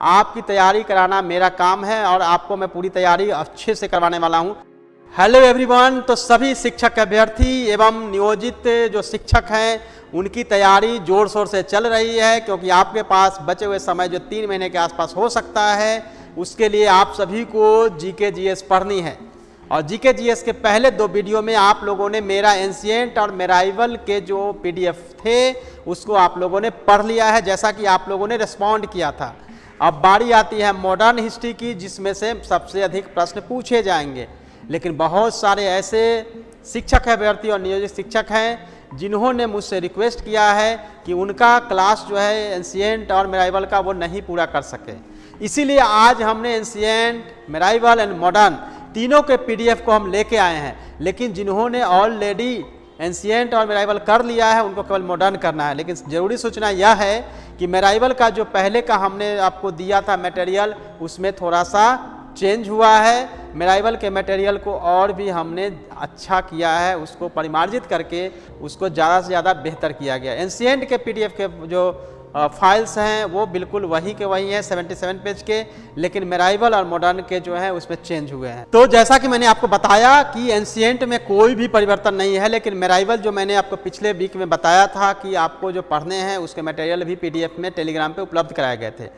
आपकी तैयारी कराना मेरा काम है और आपको मैं पूरी तैयारी अच्छे से करवाने वाला हूं। हेलो एवरीवन, तो सभी शिक्षक अभ्यर्थी एवं नियोजित जो शिक्षक हैं उनकी तैयारी जोर शोर से चल रही है, क्योंकि आपके पास बचे हुए समय जो 3 महीने के आसपास हो सकता है, उसके लिए आप सभी को जीके जीएस पढ़नी है। और जीके जीएस के पहले 2 वीडियो में आप लोगों ने मेरा एंशिएंट और मेराइवल के जो पीडीएफ थे उसको आप लोगों ने पढ़ लिया है, जैसा कि आप लोगों ने रिस्पॉन्ड किया था। अब बारी आती है मॉडर्न हिस्ट्री की, जिसमें से सबसे अधिक प्रश्न पूछे जाएंगे। लेकिन बहुत सारे ऐसे शिक्षक अभ्यर्थी और नियोजित शिक्षक हैं जिन्होंने मुझसे रिक्वेस्ट किया है कि उनका क्लास जो है एंशिएंट और मेराइवल का वो नहीं पूरा कर सके। इसीलिए आज हमने एंशिएंट, मेराइवल एंड मॉडर्न तीनों के पीडीएफ को हम लेके आए हैं। लेकिन जिन्होंने ऑलरेडी एंशिएंट और मेराइवल कर लिया है उनको केवल मॉडर्न करना है। लेकिन जरूरी सूचना यह है कि मेराइवल का जो पहले का हमने आपको दिया था मटेरियल, उसमें थोड़ा सा चेंज हुआ है। मेराइवल के मटेरियल को और भी हमने अच्छा किया है, उसको परिमार्जित करके उसको ज़्यादा से ज़्यादा बेहतर किया गया। एंशिएंट के पीडीएफ के जो फाइल्स हैं वो बिल्कुल वही के वही हैं 77 पेज के, लेकिन मेराइवल और मॉडर्न के जो है उसमें चेंज हुए हैं। तो जैसा कि मैंने आपको बताया कि एंशिएंट में कोई भी परिवर्तन नहीं है, लेकिन मेराइवल जो मैंने आपको पिछले वीक में बताया था कि आपको जो पढ़ने हैं उसके मटेरियल भी पीडीएफ में टेलीग्राम पे उपलब्ध कराए गए थे।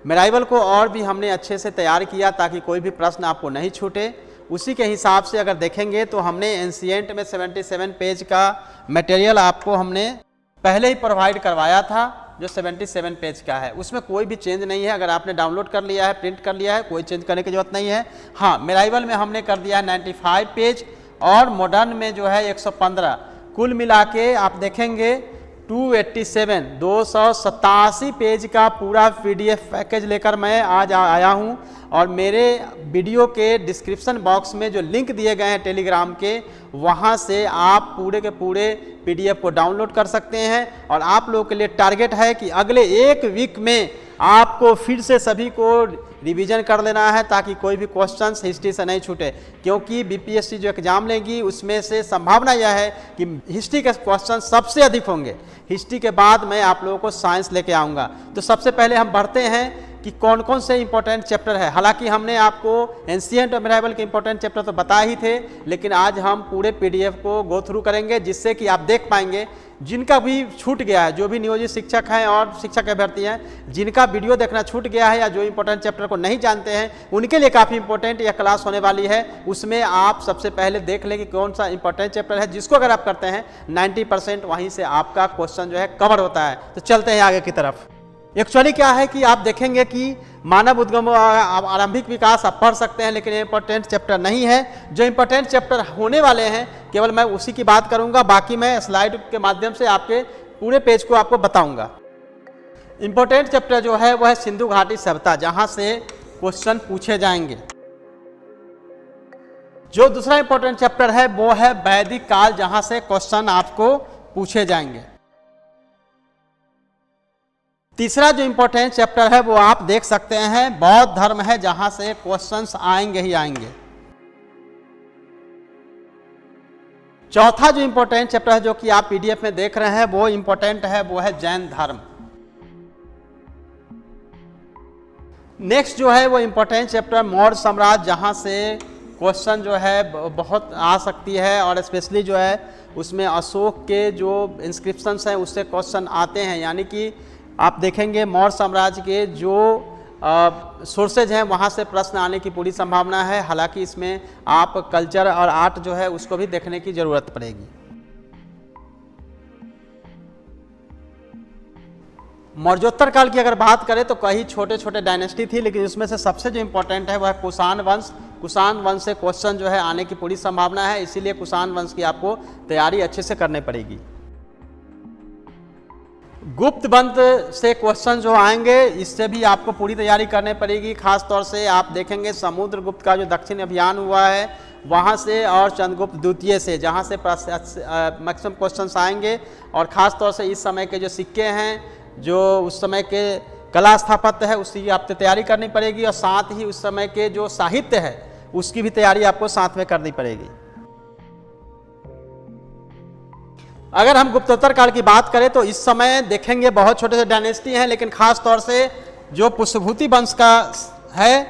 मेराइवल को और भी हमने अच्छे से तैयार किया ताकि कोई भी प्रश्न आपको नहीं छूटे। उसी के हिसाब से अगर देखेंगे तो हमने एंशिएंट में 77 पेज का मटेरियल आपको हमने पहले ही प्रोवाइड करवाया था, जो 77 पेज का है। उसमें कोई भी चेंज नहीं है। अगर आपने डाउनलोड कर लिया है, प्रिंट कर लिया है, कोई चेंज करने की जरूरत नहीं है। हाँ, मेराइवल में हमने कर दिया है 95 पेज और मॉडर्न में जो है 115। कुल मिला के आप देखेंगे 287 पेज का पूरा पीडीएफ पैकेज लेकर मैं आज आया हूं। और मेरे वीडियो के डिस्क्रिप्शन बॉक्स में जो लिंक दिए गए हैं टेलीग्राम के, वहां से आप पूरे के पूरे पीडीएफ को डाउनलोड कर सकते हैं। और आप लोगों के लिए टारगेट है कि अगले 1 वीक में आपको फिर से सभी को रिवीजन कर लेना है ताकि कोई भी क्वेश्चंस हिस्ट्री से नहीं छूटे, क्योंकि बीपीएससी जो एग्जाम लेगी उसमें से संभावना यह है कि हिस्ट्री के क्वेश्चन सबसे अधिक होंगे। हिस्ट्री के बाद मैं आप लोगों को साइंस लेके आऊँगा। तो सबसे पहले हम बढ़ते हैं कि कौन कौन से इंपॉर्टेंट चैप्टर है। हालांकि हमने आपको एंशिएंट और मेराइवल के इंपॉर्टेंट चैप्टर तो बताए ही थे, लेकिन आज हम पूरे पीडीएफ को गो थ्रू करेंगे, जिससे कि आप देख पाएंगे जिनका भी छूट गया है, जो भी नियोजित शिक्षक हैं और शिक्षक अभ्यर्थी हैं, जिनका वीडियो देखना छूट गया है या जो इंपॉर्टेंट चैप्टर को नहीं जानते हैं, उनके लिए काफ़ी इंपॉर्टेंट यह क्लास होने वाली है। उसमें आप सबसे पहले देख लें कि कौन सा इंपॉर्टेंट चैप्टर है, जिसको अगर आप करते हैं 90% वहीं से आपका क्वेश्चन जो है कवर होता है। तो चलते हैं आगे की तरफ। एक्चुअली क्या है कि आप देखेंगे कि मानव उद्गम आरंभिक विकास आप पढ़ सकते हैं, लेकिन इंपॉर्टेंट चैप्टर नहीं है। जो इंपॉर्टेंट चैप्टर होने वाले हैं केवल मैं उसी की बात करूंगा, बाकी मैं स्लाइड के माध्यम से आपके पूरे पेज को आपको बताऊंगा। इंपॉर्टेंट चैप्टर जो है वह है सिंधु घाटी सभ्यता, जहां से क्वेश्चन पूछे जाएंगे। जो दूसरा इंपॉर्टेंट चैप्टर है वो है वैदिक काल, जहां से क्वेश्चन आपको पूछे जाएंगे। तीसरा जो इंपॉर्टेंट चैप्टर है वो आप देख सकते हैं बौद्ध धर्म है, जहां से क्वेश्चंस आएंगे ही आएंगे। चौथा जो इंपॉर्टेंट चैप्टर है जो कि आप पीडीएफ में देख रहे हैं वो इंपॉर्टेंट है, वो है जैन धर्म। नेक्स्ट जो है वो इंपॉर्टेंट चैप्टर मौर्य साम्राज्य, जहां से क्वेश्चन जो है बहुत आ सकती है, और स्पेशली जो है उसमें अशोक के जो इंस्क्रिप्शंस हैं उससे क्वेश्चन आते हैं। यानी कि आप देखेंगे मौर्य साम्राज्य के जो सोर्सेज हैं वहाँ से प्रश्न आने की पूरी संभावना है। हालांकि इसमें आप कल्चर और आर्ट जो है उसको भी देखने की जरूरत पड़ेगी। मौर्योत्तर काल की अगर बात करें तो कई छोटे छोटे डायनेस्टी थी, लेकिन इसमें से सबसे जो इंपॉर्टेंट है वह है कुषाण वंश। कुषाण वंश से क्वेश्चन जो है आने की पूरी संभावना है, इसीलिए कुषाण वंश की आपको तैयारी अच्छे से करनी पड़ेगी। गुप्त वंश से क्वेश्चन जो आएंगे इससे भी आपको पूरी तैयारी करनी पड़ेगी। खास तौर से आप देखेंगे समुद्रगुप्त का जो दक्षिण अभियान हुआ है वहाँ से, और चंद्रगुप्त द्वितीय से, जहाँ से मैक्सिमम क्वेश्चंस आएंगे। और ख़ास तौर से इस समय के जो सिक्के हैं, जो उस समय के कला स्थापत्य है, उसकी आपको तैयारी करनी पड़ेगी। और साथ ही उस समय के जो साहित्य है उसकी भी तैयारी आपको साथ में करनी पड़ेगी। अगर हम गुप्तोत्तर काल की बात करें तो इस समय देखेंगे बहुत छोटे से डायनेस्टी हैं, लेकिन खास तौर से जो पुष्पभूति वंश का है,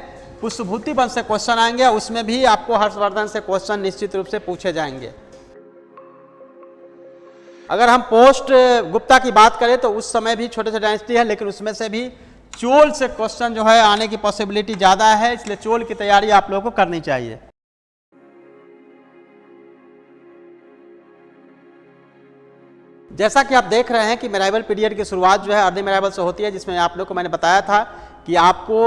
पुष्पभूति वंश से क्वेश्चन आएंगे, उसमें भी आपको हर्षवर्धन से क्वेश्चन निश्चित रूप से पूछे जाएंगे। अगर हम पोस्ट गुप्ता की बात करें तो उस समय भी छोटे छोटे डायनेस्टी है, लेकिन उसमें से भी चोल से क्वेश्चन जो है आने की पॉसिबिलिटी ज़्यादा है, इसलिए चोल की तैयारी आप लोगों को करनी चाहिए। जैसा कि आप देख रहे हैं कि मेराइवल पीरियड की शुरुआत जो है अर्ली मेराइवल से होती है, जिसमें आप लोग को मैंने बताया था कि आपको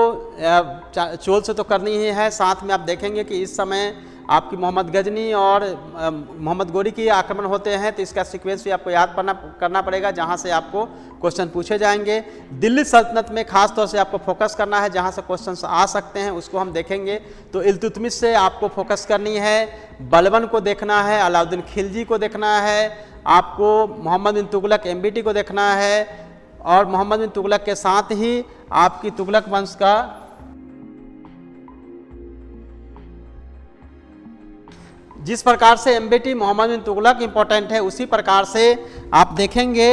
चोल से तो करनी ही है, साथ में आप देखेंगे कि इस समय आपकी मोहम्मद गजनी और मोहम्मद गोरी की आक्रमण होते हैं, तो इसका सीक्वेंस भी आपको याद करना पड़ेगा, जहां से आपको क्वेश्चन पूछे जाएंगे। दिल्ली सल्तनत में खास तौर से आपको फोकस करना है, जहां से क्वेश्चन आ सकते हैं उसको हम देखेंगे। तो इल्तुतमिश से आपको फोकस करनी है, बलबन को देखना है, अलाउद्दीन खिलजी को देखना है, आपको मोहम्मद बिन तुगलक एमबीटी को देखना है, और मोहम्मद बिन तुगलक के साथ ही आपकी तुगलक वंश का जिस प्रकार से एमबीटी मोहम्मद बिन तुगलक इंपॉर्टेंट है, उसी प्रकार से आप देखेंगे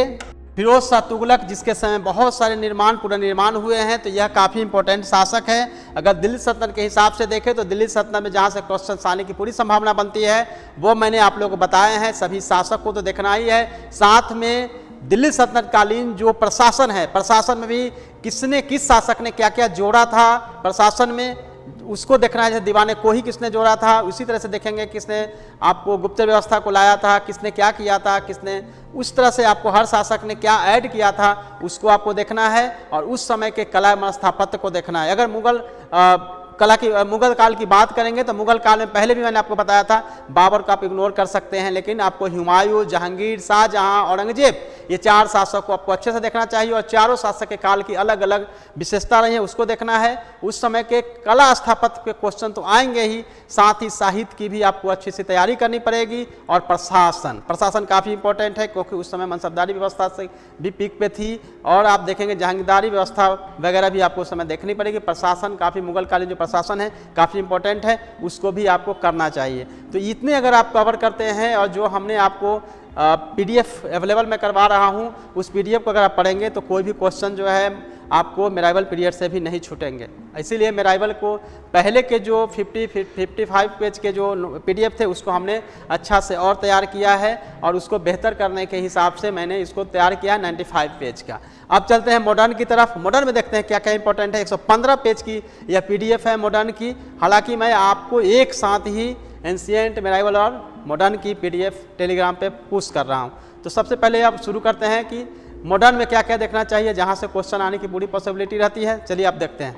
फिरोज शाह तुगलक, जिसके समय बहुत सारे पुनर्निर्माण हुए हैं, तो यह काफ़ी इंपॉर्टेंट शासक है। अगर दिल्ली सल्तनत के हिसाब से देखें तो दिल्ली सल्तनत में जहाँ से क्वेश्चन आने की पूरी संभावना बनती है वो मैंने आप लोगों को बताए हैं। सभी शासक को तो देखना ही है, साथ में दिल्ली सल्तनत कालीन जो प्रशासन है, प्रशासन में भी किस शासक ने क्या क्या जोड़ा था प्रशासन में, उसको देखना है। जैसे दीवाने को ही किसने जोड़ा था, उसी तरह से देखेंगे किसने आपको गुप्त व्यवस्था को लाया था, किसने क्या किया था, किसने उस तरह से आपको हर शासक ने क्या ऐड किया था उसको आपको देखना है, और उस समय के कला एवं स्थापत्य को देखना है। अगर मुगल काल की बात करेंगे तो मुगल काल में पहले भी मैंने आपको बताया था, बाबर को आप इग्नोर कर सकते हैं, लेकिन आपको हुमायूं, जहांगीर, शाहजहां, औरंगजेब, ये 4 शासक को आपको अच्छे से देखना चाहिए, और चारों शासक के काल की अलग अलग विशेषता रही है उसको देखना है। उस समय के कला स्थापत्य के क्वेश्चन तो आएंगे ही, साथ ही साहित्य की भी आपको अच्छी सी तैयारी करनी पड़ेगी। और प्रशासन काफ़ी इंपॉर्टेंट है, क्योंकि उस समय मनसबदारी व्यवस्था से भी पीक पे थी, और आप देखेंगे जहांगीरदारी व्यवस्था वगैरह भी आपको उस समय देखनी पड़ेगी। प्रशासन काफ़ी मुगल कालीन जो प्रशासन है काफ़ी इंपॉर्टेंट है, उसको भी आपको करना चाहिए। तो इतने अगर आप कवर करते हैं, और जो हमने आपको पीडीएफ अवेलेबल मैं करवा रहा हूँ, उस पीडीएफ को अगर आप पढ़ेंगे तो कोई भी क्वेश्चन जो है आपको मेराइवल पीरियड से भी नहीं छूटेंगे। इसीलिए मेराइवल को पहले के जो 55 पेज के जो पीडीएफ थे उसको हमने अच्छा से और तैयार किया है, और उसको बेहतर करने के हिसाब से मैंने इसको तैयार किया 95 पेज का। अब चलते हैं मॉडर्न की तरफ। मॉडर्न में देखते हैं क्या क्या इंपॉर्टेंट है। 115 पेज की यह पीडीएफ है मॉडर्न की। हालांकि मैं आपको एक साथ ही एंशिएंट, मेराइवल और मॉडर्न की पीडीएफ टेलीग्राम पे पुश कर रहा हूँ। तो सबसे पहले आप शुरू करते हैं कि मॉडर्न में क्या क्या देखना चाहिए, जहाँ से क्वेश्चन आने की पूरी पॉसिबिलिटी रहती है। चलिए आप देखते हैं।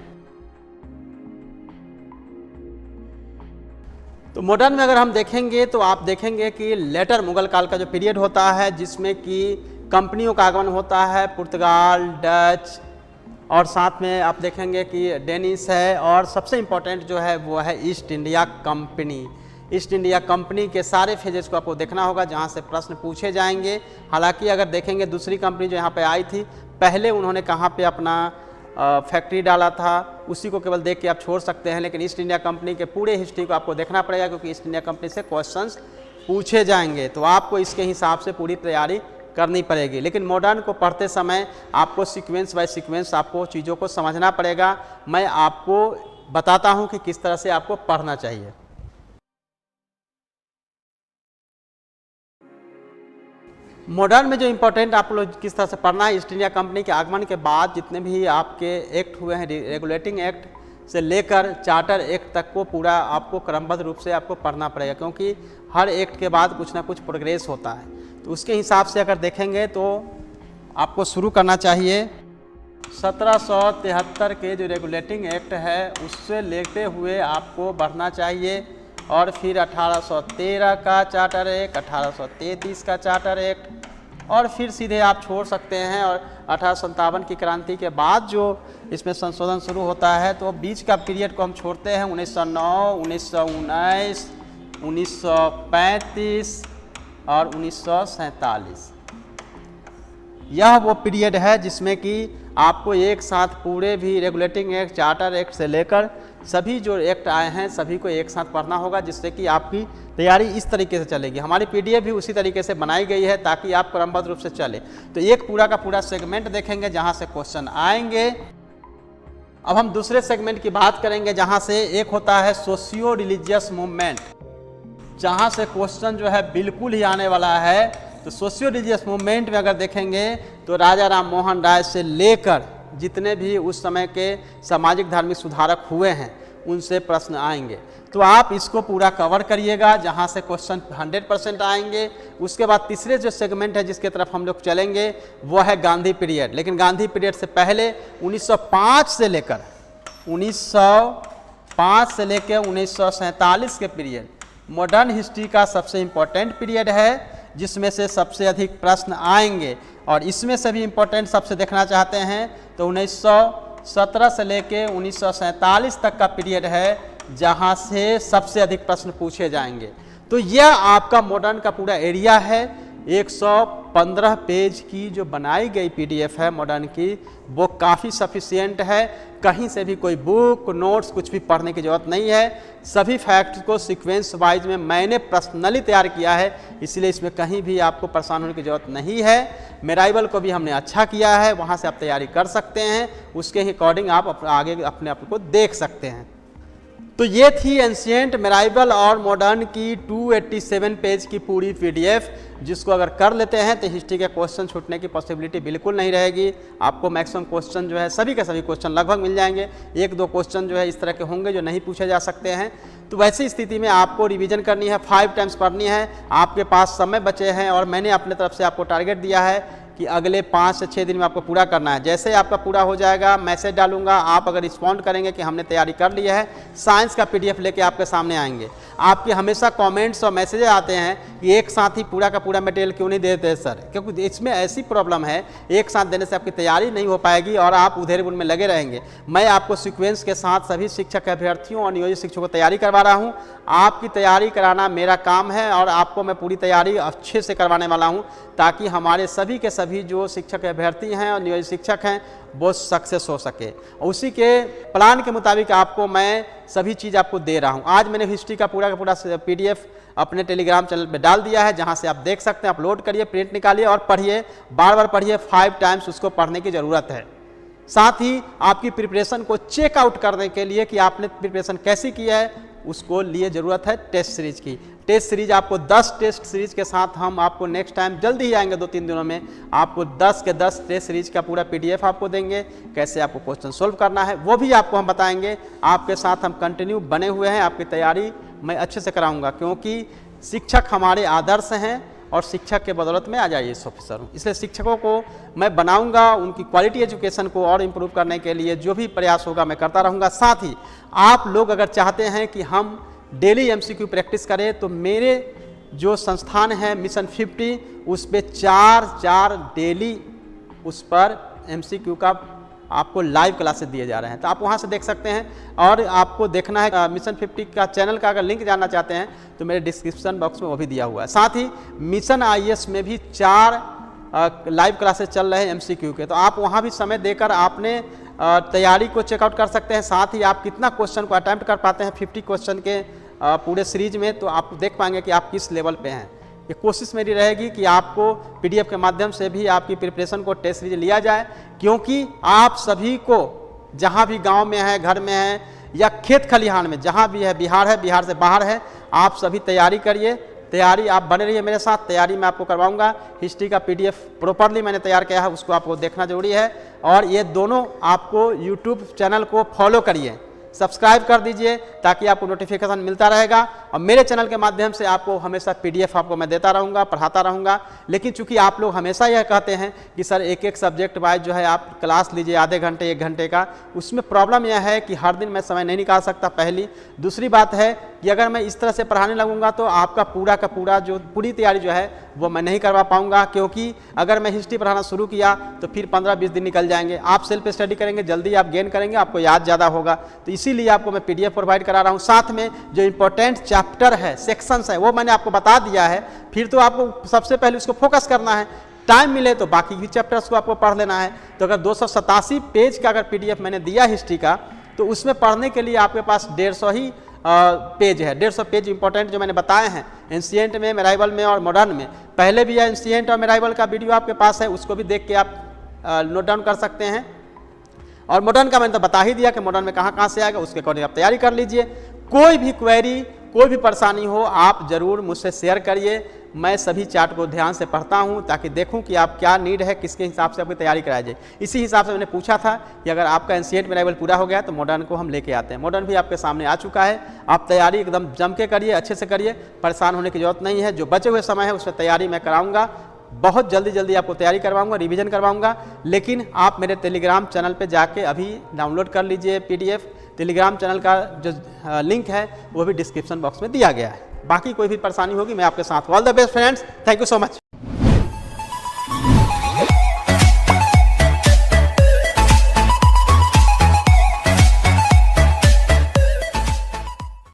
तो मॉडर्न में अगर हम देखेंगे तो आप देखेंगे कि लेटर मुगल काल का जो पीरियड होता है, जिसमें कि कंपनियों का आगमन होता है, पुर्तगाल, डच, और साथ में आप देखेंगे कि डेनिश है, और सबसे इम्पोर्टेंट जो है वो है east India company. East India company के सारे फेजेस को आपको देखना होगा, जहाँ से प्रश्न पूछे जाएंगे। हालांकि अगर देखेंगे दूसरी कंपनी जो यहाँ पे आई थी, पहले उन्होंने कहाँ पे अपना फैक्ट्री डाला था, उसी को केवल देख के आप छोड़ सकते हैं, लेकिन ईस्ट इंडिया कंपनी के पूरे हिस्ट्री को आपको देखना पड़ेगा, क्योंकि ईस्ट इंडिया कंपनी से क्वेश्चंस पूछे जाएंगे। तो आपको इसके हिसाब से पूरी तैयारी करनी पड़ेगी। लेकिन मॉडर्न को पढ़ते समय आपको सीक्वेंस बाय सीक्वेंस आपको चीज़ों को समझना पड़ेगा। मैं आपको बताता हूँ कि किस तरह से आपको पढ़ना चाहिए। मॉडर्न में जो इम्पोर्टेंट आप लोग किस तरह से पढ़ना है, ईस्ट इंडिया कंपनी के आगमन के बाद जितने भी आपके एक्ट हुए हैं, रेगुलेटिंग एक्ट से लेकर चार्टर एक्ट तक को पूरा आपको क्रमबद्ध रूप से आपको पढ़ना पड़ेगा, क्योंकि हर एक्ट के बाद कुछ ना कुछ प्रोग्रेस होता है। तो उसके हिसाब से अगर देखेंगे तो आपको शुरू करना चाहिए 1773 के जो रेगुलेटिंग एक्ट है उससे लेते हुए आपको बढ़ना चाहिए, और फिर 1813 का चार्टर एक्ट, 1833 का चार्टर एक्ट, और फिर सीधे आप छोड़ सकते हैं। और 1857 की क्रांति के बाद जो इसमें संशोधन शुरू होता है, तो बीच का पीरियड को हम छोड़ते हैं 1909, 1919, 1935 और 1947। यह वो पीरियड है जिसमें कि आपको एक साथ पूरे भी रेगुलेटिंग एक्ट, चार्टर एक्ट से लेकर सभी जो एक्ट आए हैं सभी को एक साथ पढ़ना होगा, जिससे कि आपकी तैयारी इस तरीके से चलेगी। हमारी पीडीएफ भी उसी तरीके से बनाई गई है ताकि आप क्रमबद्ध रूप से चले। तो एक पूरा का पूरा सेगमेंट देखेंगे जहां से क्वेश्चन आएंगे, अब हम दूसरे सेगमेंट की बात करेंगे, जहां से एक होता है सोशियो रिलीजियस मूवमेंट, जहां से क्वेश्चन जो है बिल्कुल ही आने वाला है। तो सोशियो रिलीजियस मूवमेंट में अगर देखेंगे तो राजा राम मोहन राय से लेकर जितने भी उस समय के सामाजिक धार्मिक सुधारक हुए हैं उनसे प्रश्न आएंगे। तो आप इसको पूरा कवर करिएगा, जहां से क्वेश्चन 100% आएंगे। उसके बाद तीसरे जो सेगमेंट है जिसके तरफ हम लोग चलेंगे वो है गांधी पीरियड। लेकिन गांधी पीरियड से पहले 1905 से लेकर 1947 के पीरियड मॉडर्न हिस्ट्री का सबसे इम्पोर्टेंट पीरियड है, जिसमें से सबसे अधिक प्रश्न आएंगे। और इसमें से भी इम्पोर्टेंट सबसे देखना चाहते हैं तो 1917 से लेके 1947 तक का पीरियड है, जहां से सबसे अधिक प्रश्न पूछे जाएंगे। तो यह आपका मॉडर्न का पूरा एरिया है। 115 पेज की जो बनाई गई पीडीएफ है मॉडर्न की, वो काफ़ी सफिशिएंट है। कहीं से भी कोई बुक नोट्स कुछ भी पढ़ने की ज़रूरत नहीं है। सभी फैक्ट्स को सीक्वेंस वाइज में मैंने पर्सनली तैयार किया है, इसलिए इसमें कहीं भी आपको परेशान होने की ज़रूरत नहीं है। मेराइवल को भी हमने अच्छा किया है, वहाँ से आप तैयारी कर सकते हैं, उसके ही अकॉर्डिंग आप आगे अपने आप को देख सकते हैं। तो ये थी एंशिएंट, मेराइवल और मॉडर्न की 287 पेज की पूरी पीडीएफ, जिसको अगर कर लेते हैं तो हिस्ट्री के क्वेश्चन छूटने की पॉसिबिलिटी बिल्कुल नहीं रहेगी। आपको मैक्सिमम क्वेश्चन जो है सभी के सभी क्वेश्चन लगभग मिल जाएंगे। 1-2 क्वेश्चन जो है इस तरह के होंगे जो नहीं पूछे जा सकते हैं। तो वैसी स्थिति में आपको रिवीजन करनी है, 5 टाइम्स पढ़नी है। आपके पास समय बचे हैं और मैंने अपने तरफ से आपको टारगेट दिया है कि अगले 5 से 6 दिन में आपको पूरा करना है। जैसे ही आपका पूरा हो जाएगा मैसेज डालूंगा, आप अगर रिस्पॉन्ड करेंगे कि हमने तैयारी कर ली है, साइंस का पीडीएफ लेके आपके सामने आएंगे। आपके हमेशा कमेंट्स और मैसेजेस आते हैं कि एक साथ ही पूरा का पूरा मटेरियल क्यों नहीं देते सर, क्योंकि इसमें ऐसी प्रॉब्लम है, एक साथ देने से आपकी तैयारी नहीं हो पाएगी और आप उधेड़-बुन में लगे रहेंगे। मैं आपको सीक्वेंस के साथ सभी शिक्षक अभ्यर्थियों और नियोजित शिक्षकों को तैयारी करवा रहा हूँ। आपकी तैयारी कराना मेरा काम है और आपको मैं पूरी तैयारी अच्छे से करवाने वाला हूँ, ताकि हमारे सभी के सभी जो शिक्षक अभ्यर्थी हैं और नियोजित शिक्षक हैं वो सक्सेस हो सके। उसी के प्लान के मुताबिक आपको मैं सभी चीज़ आपको दे रहा हूँ। आज मैंने हिस्ट्री का पूरा पीडीएफ अपने टेलीग्राम चैनल पे डाल दिया है, जहाँ से आप देख सकते हैं। अपलोड करिए, प्रिंट निकालिए और पढ़िए, बार बार पढ़िए। 5 टाइम्स उसको पढ़ने की ज़रूरत है। साथ ही आपकी प्रिपरेशन को चेकआउट करने के लिए कि आपने प्रिपरेशन कैसी की है, उसको लिए ज़रूरत है टेस्ट सीरीज की। टेस्ट सीरीज आपको 10 टेस्ट सीरीज के साथ हम आपको नेक्स्ट टाइम जल्दी ही आएंगे, 2-3 दिनों में आपको 10 के 10 टेस्ट सीरीज का पूरा पीडीएफ आपको देंगे। कैसे आपको क्वेश्चन सोल्व करना है वो भी आपको हम बताएंगे। आपके साथ हम कंटिन्यू बने हुए हैं, आपकी तैयारी मैं अच्छे से कराऊंगा, क्योंकि शिक्षक हमारे आदर्श हैं और शिक्षक के बदौलत में आज IAS ऑफिसर हूँ। इसलिए शिक्षकों को मैं बनाऊंगा, उनकी क्वालिटी एजुकेशन को और इम्प्रूव करने के लिए जो भी प्रयास होगा मैं करता रहूँगा। साथ ही आप लोग अगर चाहते हैं कि हम डेली MCQ प्रैक्टिस करें, तो मेरे जो संस्थान है मिशन 50, उस पर 4 डेली उस पर MCQ का आपको लाइव क्लासेस दिए जा रहे हैं। तो आप वहां से देख सकते हैं। और आपको देखना है मिशन 50 का चैनल का अगर लिंक जानना चाहते हैं तो मेरे डिस्क्रिप्शन बॉक्स में वो भी दिया हुआ है। साथ ही मिशन IAS में भी 4 लाइव क्लासेस चल रहे हैं MCQ के, तो आप वहां भी समय देकर आपने तैयारी को चेकआउट कर सकते हैं। साथ ही आप कितना क्वेश्चन को अटैम्प्ट कर पाते हैं 50 क्वेश्चन के पूरे सीरीज में, तो आप देख पाएंगे कि आप किस लेवल पे हैं। ये कोशिश मेरी रहेगी कि आपको पीडीएफ के माध्यम से भी आपकी प्रिपरेशन को टेस्ट सीरीज लिया जाए, क्योंकि आप सभी को जहाँ भी गांव में है, घर में है या खेत खलिहान में जहाँ भी है, बिहार से बाहर है, आप सभी तैयारी करिए। तैयारी आप बने रहिए मेरे साथ, तैयारी मैं आपको करवाऊंगा। हिस्ट्री का पीडीएफ प्रॉपरली मैंने तैयार किया है, उसको आपको देखना जरूरी है। और ये दोनों आपको यूट्यूब चैनल को फॉलो करिए, सब्सक्राइब कर दीजिए, ताकि आपको नोटिफिकेशन मिलता रहेगा। और मेरे चैनल के माध्यम से आपको हमेशा पीडीएफ आपको मैं देता रहूँगा, पढ़ाता रहूँगा। लेकिन चूंकि आप लोग हमेशा यह कहते हैं कि सर एक सब्जेक्ट वाइज जो है आप क्लास लीजिए आधे घंटे 1 घंटे का, उसमें प्रॉब्लम यह है कि हर दिन मैं समय नहीं निकाल सकता, पहली। दूसरी बात है कि अगर मैं इस तरह से पढ़ाने लगूंगा तो आपका पूरा का पूरा जो पूरी तैयारी जो है वो मैं नहीं करवा पाऊंगा, क्योंकि अगर मैं हिस्ट्री पढ़ाना शुरू किया तो फिर 15-20 दिन निकल जाएंगे। आप सेल्फ स्टडी करेंगे, जल्दी आप गेन करेंगे, आपको याद ज़्यादा होगा। तो इसीलिए आपको मैं पीडीएफ प्रोवाइड करा रहा हूँ। साथ में जो इंपॉर्टेंट चैप्टर है, सेक्शंस है, वो मैंने आपको बता दिया है। फिर तो आपको सबसे पहले उसको फोकस करना है, टाइम मिले तो बाकी भी चैप्टर्स को आपको पढ़ लेना है। तो अगर 287 पेज का अगर पीडीएफ मैंने दिया हिस्ट्री का, तो उसमें पढ़ने के लिए आपके पास 150 ही पेज है। 150 पेज इंपॉर्टेंट जो मैंने बताए हैं, एंशिएंट में, मेराइवल में और मॉडर्न में। पहले भी एंशिएंट और मेराइवल का वीडियो आपके पास है, उसको भी देख के आप नोट डाउन कर सकते हैं। और मॉडर्न का मैंने तो बता ही दिया कि मॉडर्न में कहाँ से आएगा, उसके अकॉर्डिंग आप तैयारी कर लीजिए। कोई भी क्वेरी, कोई भी परेशानी हो आप ज़रूर मुझसे शेयर करिए। मैं सभी चार्ट को ध्यान से पढ़ता हूं ताकि देखूं कि आप क्या नीड है, किसके हिसाब से आपकी तैयारी कराई जाए। इसी हिसाब से मैंने पूछा था कि अगर आपका एनसीईआरटी में लेवल पूरा हो गया तो मॉडर्न को हम लेके आते हैं। मॉडर्न भी आपके सामने आ चुका है। आप तैयारी एकदम जम के करिए, अच्छे से करिए, परेशान होने की जरूरत नहीं है। जो बचे हुए समय है उसमें तैयारी मैं कराऊंगा, बहुत जल्दी आपको तैयारी करवाऊंगा, रिवीजन करवाऊंगा। लेकिन आप मेरे टेलीग्राम चैनल पे जाके अभी डाउनलोड कर लीजिए पीडीएफ। टेलीग्राम चैनल का जो लिंक है वो भी डिस्क्रिप्शन बॉक्स में दिया गया है। बाकी कोई भी परेशानी होगी मैं आपके साथ। All the best friends, thank you so much.